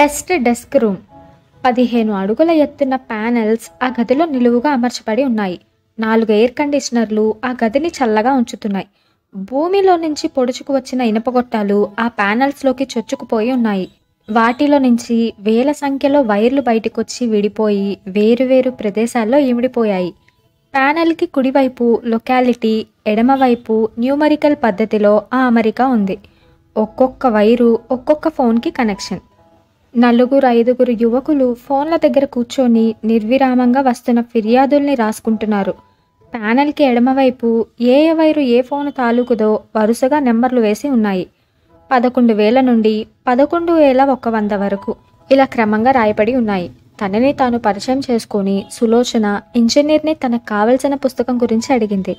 Test desk room. 15 అడుగుల ఎత్తున్న panels ఆ గదిలో నిలువుగా అమర్చబడి ఉన్నాయి. 4 ఎయిర్ కండిషనర్లు ఆ గదిని చల్లగా ఉంచుతున్నాయి. భూమిలో నుంచి పొడుచుకు వచ్చిన ఇనపగొట్టాలు ఆ ప్యానెల్స్లోకి చొచ్చుకుపోయి ఉన్నాయి. వాటిలో నుంచి వేల సంఖ్యలో వైర్లు బయటకొచ్చి విడిపోయి వేరువేరు ప్రదేశాల్లో ఇమిడిపోయాయి. ప్యానెల్కి కుడివైపు లొకాలిటీ, ఎడమవైపు న్యూమరికల్ పద్ధతిలో ఆ అమరిక ఉంది. ఒక్కొక్క వైరు ఒక్కొక్క ఫోన్కి కనెక్షన్. 4-5 యువకులు ఫోన్ల దగ్గర కూర్చొని నిర్విరామంగా వస్తున్న ఫిర్యాదుల్ని రాసుకుంటున్నారు. ప్యానెల్కి ఎడమవైపు ఏ వైరు ఏ ఫోను తాలూకుదో వరుసగా నెంబర్లు వేసి ఉన్నాయి. 11,000 నుండి 11,100 వరకు ఇలా క్రమంగా రాయబడి ఉన్నాయి. తనని తాను పరిచయం చేసుకొని సులోచన ఇంజనీర్ని తనకు కావలసిన పుస్తకం గురించి అడిగింది.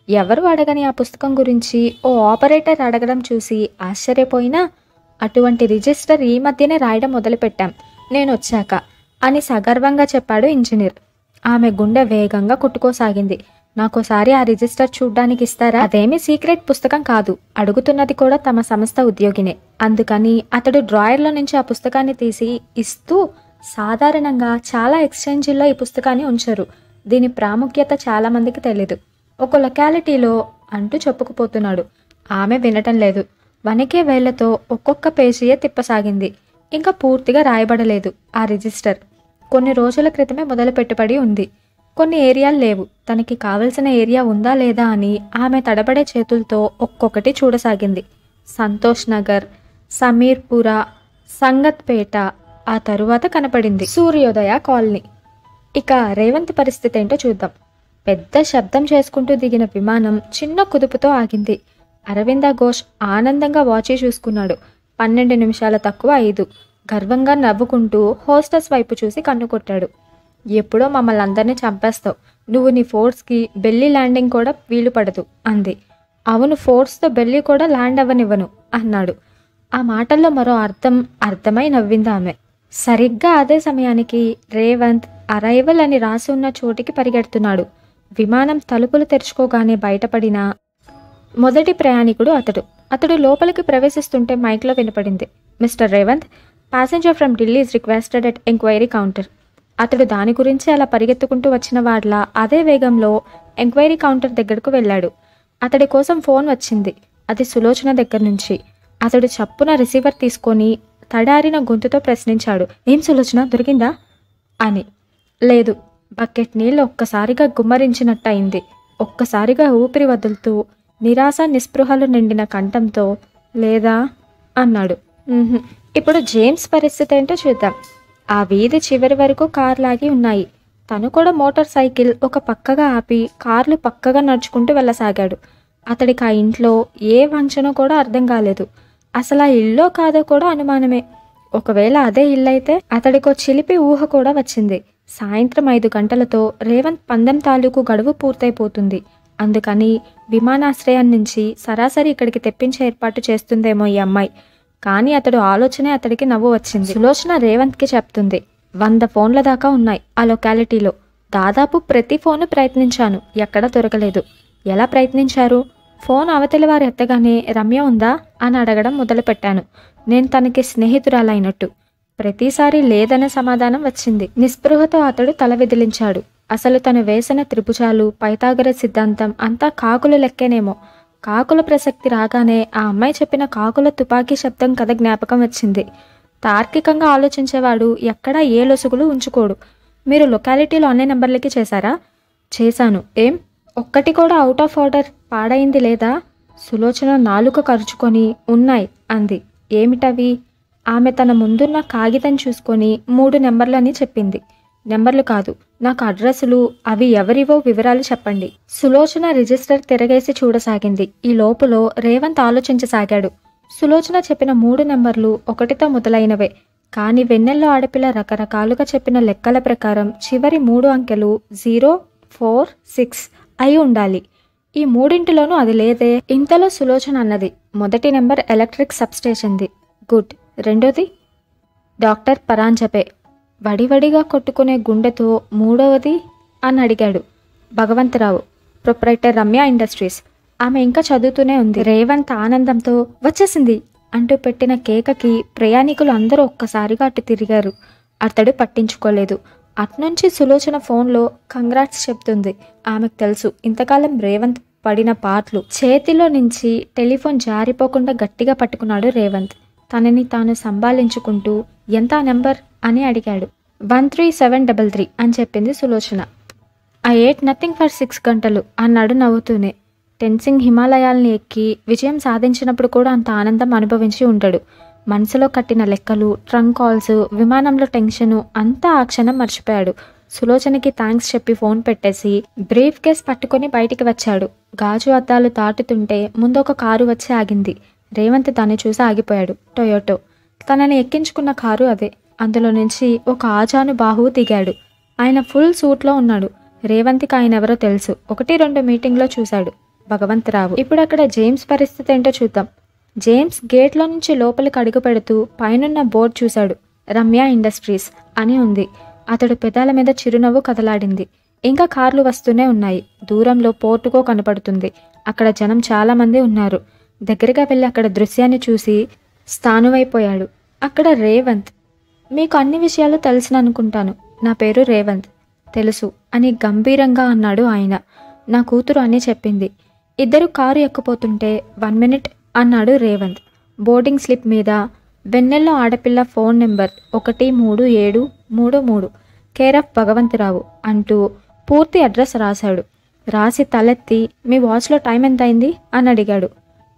ఎవరు అడగని ఆ పుస్తకం గురించి ఓ ఆపరేటర్ అడగడం చూసి ఆశ్చర్యపోయినా, అటువంటి రిజిస్టర్ ఈ మధ్యనే రాయడం మొదలుపెట్టాం నేనొచ్చాక అని సగర్వంగా చెప్పాడు ఇంజనీర్. ఆమె గుండె వేగంగా కొట్టుకోసాగింది. నాకోసారి ఆ రిజిస్టర్ చూడ్డానికి ఇస్తారా? అదేమీ సీక్రెట్ పుస్తకం కాదు. అడుగుతున్నది కూడా తమ సంస్థ ఉద్యోగినే. అందుకని అతడు డ్రాయర్లో నుంచి ఆ పుస్తకాన్ని తీసి ఇస్తూ, సాధారణంగా చాలా ఎక్స్చేంజీల్లో ఈ పుస్తకాన్ని ఉంచరు. దీని ప్రాముఖ్యత చాలా మందికి తెలీదు. ఒక లొకాలిటీలో అంటూ చెప్పుకుపోతున్నాడు. ఆమె వినటం లేదు. వణికే వేళ్లతో ఒక్కొక్క పేజీయే తిప్పసాగింది. ఇంకా పూర్తిగా రాయబడలేదు ఆ రిజిస్టర్. కొన్ని రోజుల క్రితమే మొదలుపెట్టుబడి ఉంది. కొన్ని ఏరియాలు లేవు. తనకి కావలసిన ఏరియా ఉందా లేదా అని ఆమె తడబడే చేతులతో ఒక్కొక్కటి చూడసాగింది. సంతోష్ నగర్, సమీర్పుర, సంగత్పేట, ఆ తరువాత కనపడింది సూర్యోదయ కాలనీ. ఇక రేవంత్ పరిస్థితి ఏంటో చూద్దాం. పెద్ద శబ్దం చేసుకుంటూ దిగిన విమానం చిన్న కుదుపుతో ఆగింది. అరవింద ఘోష్ ఆనందంగా వాచి చూసుకున్నాడు. 12 నిమిషాల తక్కువ 5. గర్వంగా నవ్వుకుంటూ హోస్టెస్ వైపు చూసి కన్ను కొట్టాడు. ఎప్పుడో మమ్మల్ని అందరినీ చంపేస్తావు. నువ్వు నీ ఫోర్స్కి బెల్లీ ల్యాండింగ్ కూడా వీలు పడదు అంది. అవును, ఫోర్స్తో బెల్లీ కూడా ల్యాండ్ అవ్వనివ్వను అన్నాడు. ఆ మాటల్లో మరో అర్థమై నవ్వింది ఆమె. సరిగ్గా అదే సమయానికి రేవంత్ అరైవల్ అని రాసి ఉన్న చోటికి పరిగెడుతున్నాడు. విమానం తలుపులు తెరుచుకోగానే బయటపడిన మొదటి ప్రయాణికుడు అతడు లోపలికి ప్రవేశిస్తుంటే మైక్లో వినపడింది. Mister Revanth, passenger from Delhi is requested at enquiry counter. అతడు దాని గురించి అలా పరిగెత్తుకుంటూ వచ్చిన వాడ్లా అదే వేగంలో ఎంక్వైరీ కౌంటర్ దగ్గరకు వెళ్ళాడు. అతడి కోసం ఫోన్ వచ్చింది. అది సులోచన దగ్గర నుంచి. అతడు చప్పున రిసీవర్ తీసుకొని తడారిన గొంతుతో ప్రశ్నించాడు. ఏం సులోచన, దొరికిందా అని. లేదు. బకెట్ నీళ్ళు ఒక్కసారిగా గుమ్మరించినట్టయింది. ఒక్కసారిగా ఊపిరి వదులుతూ నిరాశ నిస్పృహలు నిండిన కంఠంతో లేదా అన్నాడు. ఇప్పుడు జేమ్స్ పరిస్థితి ఏంటో చూద్దాం. ఆ వీధి చివరి వరకు కార్ లాగి ఉన్నాయి. తను కూడా మోటార్ సైకిల్ ఒక పక్కగా ఆపి కార్లు పక్కగా నడుచుకుంటూ వెళ్ళసాగాడు. అతడికి ఆ ఇంట్లో ఏ వంచనో కూడా అర్థం కాలేదు. అసలు ఆ ఇల్లో కాదో కూడా అనుమానమే. ఒకవేళ అదే ఇల్లైతే అతడికో చిలిపి ఊహ కూడా వచ్చింది. సాయంత్రం 5 గంటలతో రేవంత్ పందెం తాలూకు గడువు పూర్తయిపోతుంది. అందుకని విమానాశ్రయం నుంచి సరాసరి ఇక్కడికి తెప్పించే ఏర్పాటు చేస్తుందేమో ఈ అమ్మాయి. కానీ అతడు ఆలోచనే అతడికి నవ్వు వచ్చింది. సులోచన రేవంత్కి చెప్తుంది, 100 ఫోన్ల దాకా ఉన్నాయి ఆ లొకాలిటీలో. దాదాపు ప్రతి ఫోను ప్రయత్నించాను, ఎక్కడా దొరకలేదు. ఎలా ప్రయత్నించారు? ఫోన్ అవతలి వారు ఎత్తగానే రమ్య ఉందా అని అడగడం మొదలుపెట్టాను. నేను తనకి స్నేహితురాలైనట్టు. ప్రతిసారి లేదనే సమాధానం వచ్చింది. నిస్పృహతో అతడు తల విదిలించాడు. అసలు తను వేసిన త్రిభుజాలు, పైథాగరస్ సిద్ధాంతం అంతా కాకుల లెక్కేనేమో. కాకుల ప్రసక్తి రాగానే ఆ అమ్మాయి చెప్పిన కాకుల తుపాకీ శబ్దం కథ జ్ఞాపకం వచ్చింది. తార్కికంగా ఆలోచించేవాడు ఎక్కడా ఏ లొసుగులు ఉంచుకోడు. మీరు లొకాలిటీలో అన్ని నెంబర్లకి చేశారా? చేశాను. ఏం? ఒక్కటి కూడా అవుట్ ఆఫ్ ఆర్డర్ పాడైంది లేదా? సులోచన నాలుక కరుచుకొని ఉన్నాయి అంది. ఏమిటవి? ఆమె తన ముందున్న కాగితం చూసుకొని 3 నెంబర్లని చెప్పింది. నెంబర్లు కాదు, నాకు అడ్రస్సులు, అవి ఎవరివో వివరాలు చెప్పండి. సులోచన రిజిస్టర్ తిరగేసి చూడసాగింది. ఈ లోపులో రేవంత్ ఆలోచించసాగాడు. సులోచన చెప్పిన 3 నెంబర్లు 1తో మొదలైనవే. కానీ వెన్నెల్లో ఆడపిల్ల రకరకాలుగా చెప్పిన లెక్కల ప్రకారం చివరి 3 అంకెలు 0, 4, 6 అయి ఉండాలి. ఈ 3ఇంటిలోనూ అది లేదే. ఇంతలో సులోచన అన్నది, మొదటి నెంబర్ ఎలక్ట్రిక్ సబ్స్టేషన్ది. గుడ్. రెండోది డాక్టర్ పరాంజపే. వడివడిగా కొట్టుకునే గుండెతో మూడవది అని అడిగాడు. Bhagavantha Rao, proprietor Ramya industries. ఆమె ఇంకా చదువుతూనే ఉంది. రేవంత్ ఆనందంతో వచ్చేసింది అంటూ పెట్టిన కేకకి ప్రయాణికులు అందరూ ఒక్కసారిగా అటు తిరిగారు. అతడు పట్టించుకోలేదు. అట్నుంచి సులోచన ఫోన్లో కంగ్రాట్స్ చెప్తుంది. ఆమెకు తెలుసు ఇంతకాలం రేవంత్ పడిన పాటలు. చేతిలో నుంచి టెలిఫోన్ జారిపోకుండా గట్టిగా పట్టుకున్నాడు రేవంత్. తనని తాను సంభాళించుకుంటూ ఎంత నెంబర్ అని అడిగాడు. 13733 అని చెప్పింది Sulochana. I ate nothing for 6 గంటలు అన్నాడు నవ్వుతూనే. టెన్సింగ్ హిమాలయాల్ని ఎక్కి విజయం సాధించినప్పుడు కూడా అంత ఆనందం అనుభవించి ఉంటాడు. మనసులో కట్టిన లెక్కలు, ట్రంక్ కాల్స్, విమానంలో టెన్షను అంతా ఆ క్షణం మర్చిపోయాడు. సులోచనకి థ్యాంక్స్ చెప్పి ఫోన్ పెట్టేసి బ్రీఫ్ కేస్ పట్టుకొని బయటికి వచ్చాడు. గాజు అద్దాలు దాటుతుంటే ముందొక కారు వచ్చి ఆగింది. రేవంత్ దాన్ని చూసి ఆగిపోయాడు. టొయోటో. తనని ఎక్కించుకున్న కారు అదే. అందులో నుంచి ఒక ఆజాను బాహువు దిగాడు. ఆయన ఫుల్ సూట్లో ఉన్నాడు. రేవంత్కి ఆయన ఎవరో తెలుసు. 1-2 మీటింగ్లో చూశాడు. భగవంతరావు. ఇప్పుడు అక్కడ జేమ్స్ పరిస్థితి ఏంటో చూద్దాం. జేమ్స్ గేట్లో నుంచి లోపలికి అడుగు పెడుతూ పైనున్న బోర్డు చూశాడు. రమ్య ఇండస్ట్రీస్ అని ఉంది. అతడు పెదాల మీద చిరునవ్వు కదలాడింది. ఇంకా కార్లు వస్తూనే ఉన్నాయి. దూరంలో పోర్టుకో కనపడుతుంది. అక్కడ జనం చాలామంది ఉన్నారు. దగ్గరగా వెళ్ళి అక్కడ దృశ్యాన్ని చూసి స్థానువైపోయాడు. అక్కడ రేవంత్. మీకు అన్ని విషయాలు తెలుసుననుకుంటాను. నా పేరు రేవంత్. తెలుసు అని గంభీరంగా అన్నాడు ఆయన. నా కూతురు అని చెప్పింది. ఇద్దరు కారు ఎక్కిపోతుంటే 1 మినిట్ అన్నాడు రేవంత్. బోర్డింగ్ స్లిప్ మీద వెన్నెల్లో ఆడపిల్ల phone number 13733 care of Bhagavantha Rao అంటూ పూర్తి అడ్రస్ రాశాడు. రాసి తలెత్తి మీ వాచ్లో టైం ఎంత అయింది అని అడిగాడు.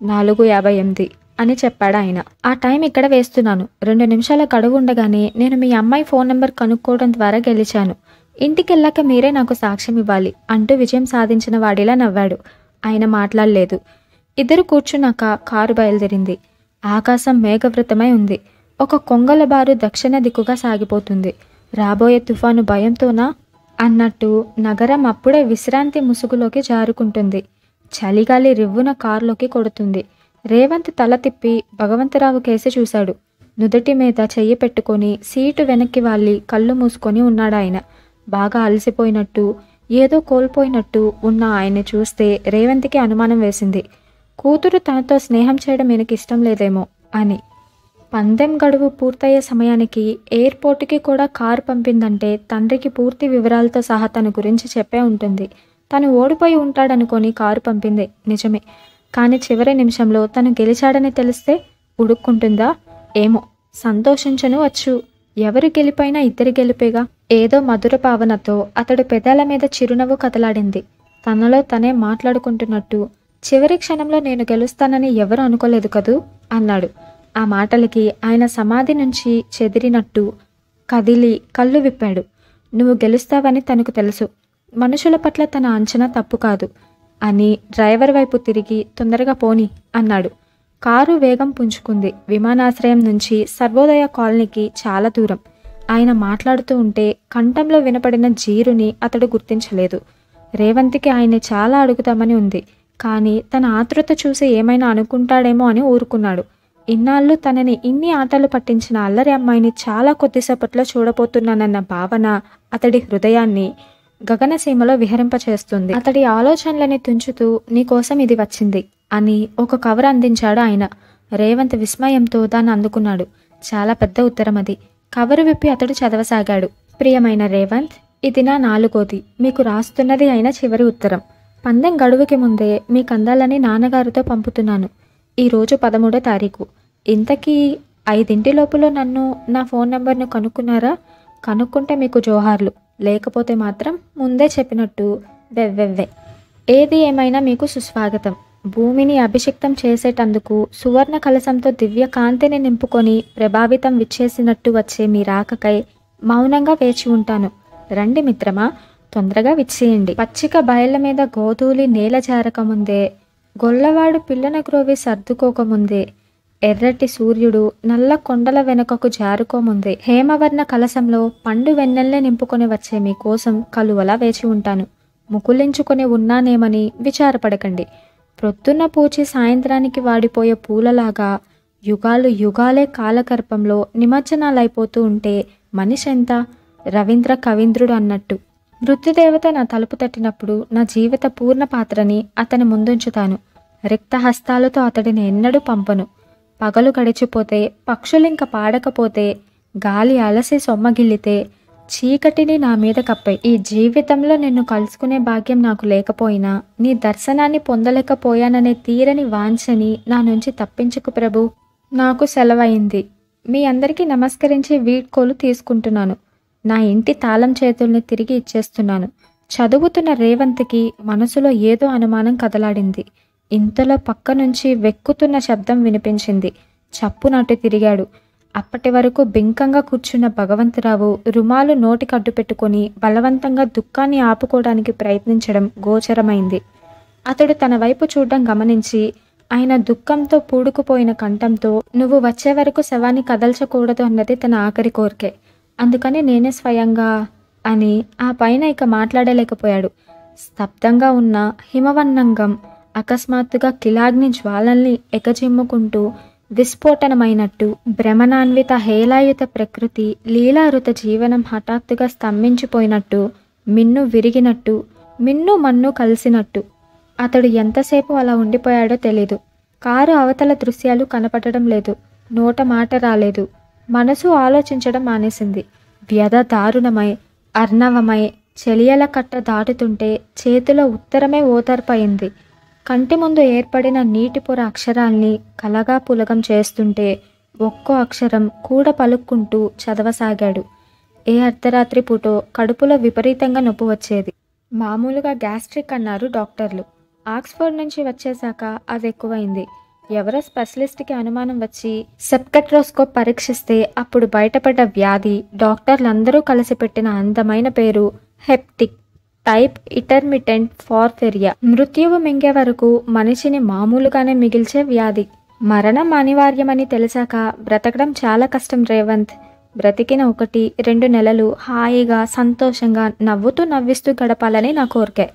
4:58 అని చెప్పాడు ఆయన. ఆ టైం ఇక్కడ వేస్తున్నాను. 2 నిమిషాల గడువు ఉండగానే నేను మీ అమ్మాయి ఫోన్ నెంబర్ కనుక్కోవడం ద్వారా గెలిచాను. ఇంటికెళ్ళాక మీరే నాకు సాక్ష్యం ఇవ్వాలి అంటూ విజయం సాధించిన వాడిలా నవ్వాడు. ఆయన మాట్లాడలేదు. ఇద్దరు కూర్చున్నాక కారు బయలుదేరింది. ఆకాశం మేఘవృతమై ఉంది. ఒక కొంగల బారు దక్షిణ దిక్కుగా సాగిపోతుంది. రాబోయే తుఫాను భయంతోనా అన్నట్టు నగరం అప్పుడే విశ్రాంతి ముసుగులోకి జారుకుంటుంది. చలిగాలి రివ్వున కారులోకి కొడుతుంది. రేవంత్ తల తిప్పి భగవంతరావు కేసి చూశాడు. నుదుటి మీద చెయ్యి పెట్టుకొని సీటు వెనక్కి వాళ్ళి కళ్ళు మూసుకొని ఉన్నాడాయన. బాగా అలసిపోయినట్టు, ఏదో కోల్పోయినట్టు ఉన్న ఆయన్ని చూస్తే రేవంత్కి అనుమానం వేసింది. కూతురు తనతో స్నేహం చేయడం ఈయనకి ఇష్టం లేదేమో అని. పందెం గడువు పూర్తయ్యే సమయానికి ఎయిర్పోర్టుకి కూడా కారు పంపిందంటే తండ్రికి పూర్తి వివరాలతో సహా తన గురించి చెప్పే ఉంటుంది. తను ఓడిపోయి ఉంటాడనుకొని కారు పంపింది నిజమే. కానీ చివరి నిమిషంలో తను గెలిచాడని తెలిస్తే ఉడుక్కుంటుందా ఏమో. సంతోషించను వచ్చు. ఎవరు గెలిపైనా ఇద్దరి గెలిపేగా. ఏదో మధుర భావనతో అతడు పెదాల మీద చిరునవ్వు కదలాడింది. తనలో తనే మాట్లాడుకుంటున్నట్టు, చివరి క్షణంలో నేను గెలుస్తానని ఎవరు అనుకోలేదు కదూ అన్నాడు. ఆ మాటలకి ఆయన సమాధి నుంచి చెదిరినట్టు కదిలి కళ్ళు విప్పాడు. నువ్వు గెలుస్తావని తనకు తెలుసు. మనుషుల పట్ల తన అంచనా తప్పు కాదు అని డ్రైవర్ వైపు తిరిగి తొందరగా పోని అన్నాడు. కారు వేగం పుంజుకుంది. విమానాశ్రయం నుంచి సర్వోదయ కాలనీకి చాలా దూరం. ఆయన మాట్లాడుతూ ఉంటే కంఠంలో వినపడిన జీరుని అతడు గుర్తించలేదు. రేవంత్కి ఆయన్ని చాలా అడుగుతామని ఉంది. కానీ తన ఆతృత చూసి ఏమైనా అనుకుంటాడేమో అని ఊరుకున్నాడు. ఇన్నాళ్ళు తనని ఇన్ని ఆటలు పట్టించిన అల్లరి అమ్మాయిని చాలా కొద్దిసేపట్లో చూడబోతున్నానన్న భావన అతడి హృదయాన్ని గగనసీమలో విహరింపచేస్తుంది. అతడి ఆలోచనలని తుంచుతూ నీకోసం ఇది వచ్చింది అని ఒక కవర్ అందించాడు ఆయన. రేవంత్ విస్మయంతో దాన్ని అందుకున్నాడు. చాలా పెద్ద ఉత్తరం అది. కవరు విప్పి అతడు చదవసాగాడు. ప్రియమైన రేవంత్, ఇది నా 4వది మీకు రాస్తున్నది అయిన చివరి ఉత్తరం. పందెం గడువుకి ముందే మీ కందాలని నాన్నగారితో పంపుతున్నాను. ఈరోజు 13వ తారీఖు. ఇంతకీ 5 లోపులో నన్ను నా ఫోన్ నెంబర్ను కనుక్కున్నారా? కనుక్కుంటే మీకు జోహార్లు, లేకపోతే మాత్రం ముందే చెప్పినట్టు వెవ్వెవ్వే. ఏది ఏమైనా మీకు సుస్వాగతం. భూమిని అభిషిక్తం చేసేటందుకు సువర్ణ కలశంతో దివ్య కాంతిని నింపుకొని ప్రభావితం విచ్చేసినట్టు వచ్చే మీ రాకకై మౌనంగా వేచి ఉంటాను. రండి మిత్రమా, తొందరగా విచ్చేయండి. పచ్చిక బయళ్ళ మీద గోధూళి నేల జారకముందే, గొల్లవాడు పిల్లన గ్రోవి సర్దుకోకముందే, ఎర్రటి సూర్యుడు నల్ల కొండల వెనుకకు జారుకోముందే హేమవర్ణ కలశంలో పండు వెన్నెల్నే నింపుకొని వచ్చే మీకోసం కలువలా వేచి ఉంటాను. ముకులించుకొని ఉన్నానేమని విచారపడకండి. ప్రొద్దున్న పూచి సాయంత్రానికి వాడిపోయే పూలలాగా యుగాలు యుగాలే కాలగర్భంలో నిమజ్జనాలైపోతూ ఉంటే మనిషెంత? రవీంద్ర కవీంద్రుడు అన్నట్టు. మృత్యుదేవత నా తలుపు తట్టినప్పుడు నా జీవిత పూర్ణ పాత్రని అతని ముందుంచుతాను. రిక్త హస్తాలతో అతడిని ఎన్నడూ పంపను. పగలు గడిచిపోతే, పక్షులింక పాడకపోతే, గాలి అలసి సొమ్మగిల్లితే, చీకటిని నా మీద కప్పాయి. ఈ జీవితంలో నిన్ను కలుసుకునే భాగ్యం నాకు లేకపోయినా, నీ దర్శనాన్ని పొందలేకపోయాననే తీరని వాంఛని నా నుంచి తప్పించుకు ప్రభు. నాకు సెలవయింది. మీ అందరికీ నమస్కరించి వీడ్కోలు తీసుకుంటున్నాను. నా ఇంటి తాళం చేతుల్ని తిరిగి ఇచ్చేస్తున్నాను. చదువుతున్న రేవంత్కి మనసులో ఏదో అనుమానం కదలాడింది. ఇంతలో పక్క నుంచి వెక్కుతున్న శబ్దం వినిపించింది. చప్పునట్టు తిరిగాడు. అప్పటి వరకు బింకంగా కూర్చున్న భగవంతరావు రుమాలు నోటికి అడ్డు పెట్టుకుని బలవంతంగా దుఃఖాన్ని ఆపుకోవడానికి ప్రయత్నించడం గోచరమైంది. అతడు తన వైపు చూడడం గమనించి ఆయన దుఃఖంతో పూడుకుపోయిన కంఠంతో, నువ్వు వచ్చే వరకు శవాన్ని కదల్చకూడదు అన్నది తన ఆఖరి కోరికే. అందుకని నేనే స్వయంగా అని ఆ పైన ఇక మాట్లాడలేకపోయాడు. స్తబ్దంగా ఉన్న హిమవన్నంగం అకస్మాత్తుగా కిలాగ్ని జ్వాలల్ని ఎగజిమ్ముకుంటూ విస్ఫోటనమైనట్టు, భ్రమణాన్విత హేలాయుత ప్రకృతి లీలారుత జీవనం హఠాత్తుగా స్తంభించిపోయినట్టు, మిన్ను విరిగినట్టు, మిన్ను మన్ను కలిసినట్టు. అతడు ఎంతసేపు అలా ఉండిపోయాడో తెలీదు. కారు అవతల దృశ్యాలు కనపడడం లేదు. నోట మాట రాలేదు. మనసు ఆలోచించడం మానేసింది. వ్యధ దారుణమై అర్ణవమై చెలియల కట్ట దాటుతుంటే చేతిలో ఉత్తరమే ఓదార్పయింది. కంటి ముందు ఏర్పడిన నీటి పొర అక్షరాల్ని కలగా పులగం చేస్తుంటే ఒక్కో అక్షరం కూడా పలుక్కుంటూ చదవసాగాడు. ఏ అర్ధరాత్రి పూటో కడుపులో విపరీతంగా నొప్పి వచ్చేది. మామూలుగా గ్యాస్ట్రిక్ అన్నారు డాక్టర్లు. ఆక్స్ఫర్డ్ నుంచి వచ్చేశాక అది ఎక్కువైంది. ఎవరో స్పెషలిస్ట్కి అనుమానం వచ్చి సెప్కెట్రోస్కోప్ పరీక్షిస్తే అప్పుడు బయటపడ్డ వ్యాధి డాక్టర్లందరూ కలిసి పెట్టిన అందమైన పేరు హెప్టిక్ టైప్ ఇంటర్మిటెంట్ ఫార్ఫెరియా. మృత్యువు మింగే వరకు మనిషిని మామూలుగానే మిగిల్చే వ్యాధి. మరణం అనివార్యమని తెలిసాక బ్రతకడం చాలా కష్టం రేవంత్. బ్రతికిన 1-2 నెలలు హాయిగా సంతోషంగా నవ్విస్తూ గడపాలని నా కోరికే.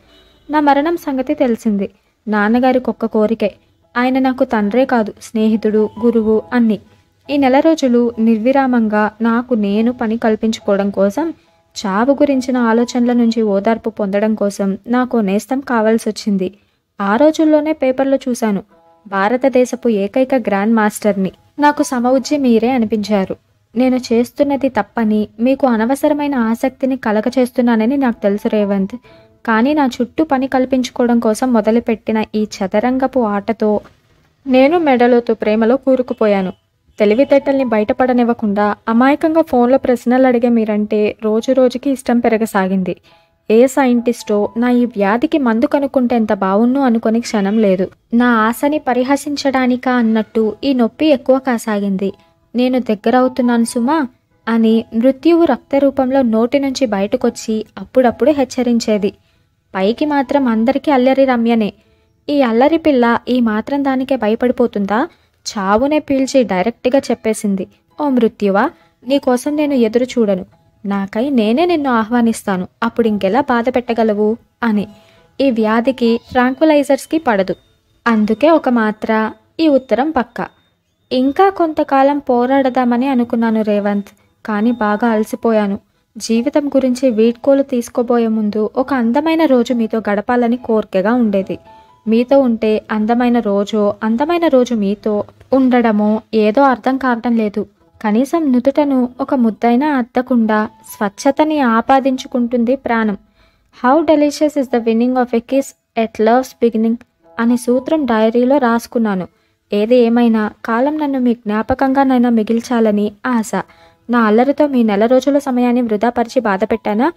నా మరణం సంగతి తెలిసింది. నాన్నగారికి ఒక్క కోరికే. ఆయన నాకు తండ్రే కాదు, స్నేహితుడు, గురువు అన్నీ. ఈ నెల రోజులు నిర్విరామంగా నాకు నేను పని కల్పించుకోవడం కోసం, చావు గురించిన ఆలోచనల నుంచి ఓదార్పు పొందడం కోసం నాకు నేస్తం కావాల్సి వచ్చింది. ఆ రోజుల్లోనే పేపర్లో చూశాను. భారతదేశపు ఏకైక గ్రాండ్ మాస్టర్ని. నాకు సమవుజ్జి మీరే అనిపించారు. నేను చేస్తున్నది తప్పని, మీకు అనవసరమైన ఆసక్తిని కలగచేస్తున్నానని నాకు తెలుసు రేవంత్. కానీ నా చుట్టూ పని కల్పించుకోవడం కోసం మొదలుపెట్టిన ఈ చదరంగపు ఆటతో నేను మెడలోతు ప్రేమలో కూరుకుపోయాను. తెలివితేటల్ని బయటపడనివ్వకుండా అమాయకంగా ఫోన్లో ప్రశ్నలు అడిగే మీరంటే రోజు రోజుకి ఇష్టం పెరగసాగింది. ఏ సైంటిస్టో నా ఈ వ్యాధికి మందు కనుక్కుంటే ఎంత బావున్నో అనుకుని క్షణం లేదు. నా ఆశని పరిహసించడానికా అన్నట్టు ఈ నొప్పి ఎక్కువ కాసాగింది. నేను దగ్గరవుతున్నాను సుమా అని మృత్యువు రక్తరూపంలో నోటి నుంచి బయటకొచ్చి అప్పుడప్పుడు హెచ్చరించేది. పైకి మాత్రం అందరికీ అల్లరి రమ్యనే. ఈ అల్లరి పిల్ల ఈ మాత్రం దానికే భయపడిపోతుందా? చావునే పీల్చి డైరెక్ట్గా చెప్పేసింది, ఓ మృత్యువా, నీకోసం నేను ఎదురు చూడను. నాకై నేనే నిన్ను ఆహ్వానిస్తాను. అప్పుడు ఇంకెలా బాధ పెట్టగలవు అని. ఈ వ్యాధికి ట్రాంక్విలైజర్స్కి పడదు. అందుకే ఒక మాత్ర, ఈ ఉత్తరం పక్క. ఇంకా కొంతకాలం పోరాడదామని అనుకున్నాను రేవంత్. కానీ బాగా అలసిపోయాను. జీవితం గురించి వీడ్కోలు తీసుకోబోయే ముందు ఒక అందమైన రోజు మీతో గడపాలని కోరికగా ఉండేది. మీతో ఉంటే అందమైన రోజు మీతో ఉండడమో ఏదో అర్థం కావటం లేదు. కనీసం నుదుటను ఒక ముద్దైనా అద్దకుండా స్వచ్ఛతని ఆపాదించుకుంటుంది ప్రాణం. How delicious is the winning of a kiss at loves beginning అనే సూత్రం డైరీలో రాసుకున్నాను. ఏది ఏమైనా కాలం నన్ను మీ జ్ఞాపకంగానైనా మిగిల్చాలని ఆశ. నా అల్లరితో మీ నెల రోజుల సమయాన్ని వృధాపరిచి బాధ పెట్టానా?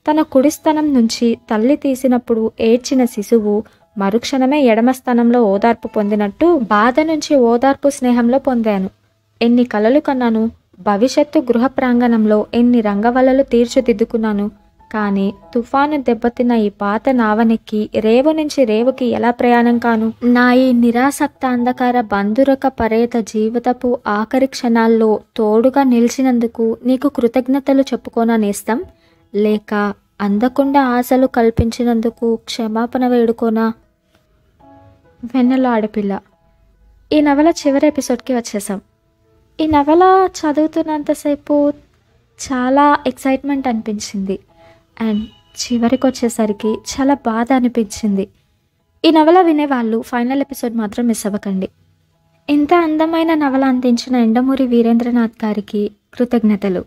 తన కుడిస్తనం నుంచి తల్లి తీసినప్పుడు ఏడ్చిన శిశువు మరుక్షణమే ఎడమ స్థానంలో ఓదార్పు పొందినట్టు బాధ నుంచి ఓదార్పు స్నేహంలో పొందాను. ఎన్ని కలలు కన్నాను. భవిష్యత్తు గృహ ప్రాంగణంలో ఎన్ని రంగవలలు తీర్చిదిద్దుకున్నాను. కానీ తుఫాను దెబ్బతిన్న ఈ పాత నావనెక్కి రేవు నుంచి రేవుకి ఎలా ప్రయాణం కాను? నా ఈ నిరాసక్త అంధకార బంధురక పరేత జీవితపు ఆఖరి క్షణాల్లో తోడుగా నిలిచినందుకు నీకు కృతజ్ఞతలు చెప్పుకోనా నేస్తం? లేక అందకుండా ఆశలు కల్పించినందుకు క్షమాపణ వేడుకోనా? వెన్నెల ఆడపిల్ల. ఈ నవల చివరి ఎపిసోడ్కి వచ్చేసాం. ఈ నవల చదువుతున్నంతసేపు చాలా ఎక్సైట్మెంట్ అనిపించింది అండ్ చివరికి వచ్చేసరికి చాలా బాధ అనిపించింది. ఈ నవల వినేవాళ్ళు ఫైనల్ ఎపిసోడ్ మాత్రం మిస్ అవ్వకండి. ఇంత అందమైన నవల అందించిన ఎండమూరి వీరేంద్రనాథ్ గారికి కృతజ్ఞతలు.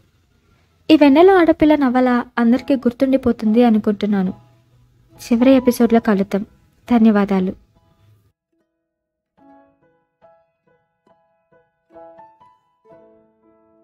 ఈ వెన్నెల ఆడపిల్ల నవల అందరికీ గుర్తుండిపోతుంది అనుకుంటున్నాను. చివరి ఎపిసోడ్లో కలుద్దాం. ధన్యవాదాలు.